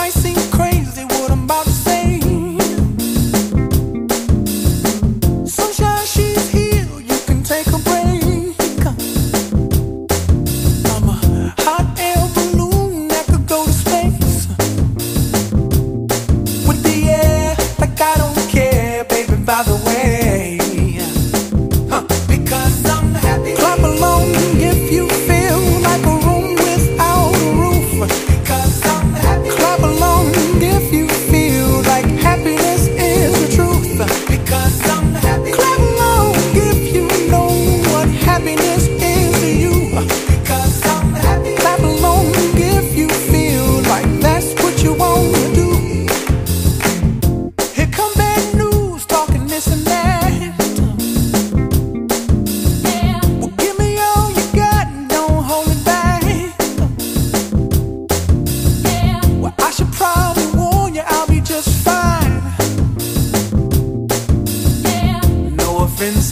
might seem crazy what I'm about to say. Sunshine, she's here, you can take a break. I'm a hot air balloon that could go to space. With the air, like I don't care, baby, by the way. Because I'm happy. Clap along if you feel like a room without a roof. Because I'm happy. Clap along if you feel like happiness is the truth. Because I'm happy. Clap along if you know what happiness is to you. Because I'm happy. Clap along if you feel like that's what you want to do. Here come bad news, talking this and that. Well, give me all you got and don't hold it back. Well, I should probably warn you, I'll be just fine. No offense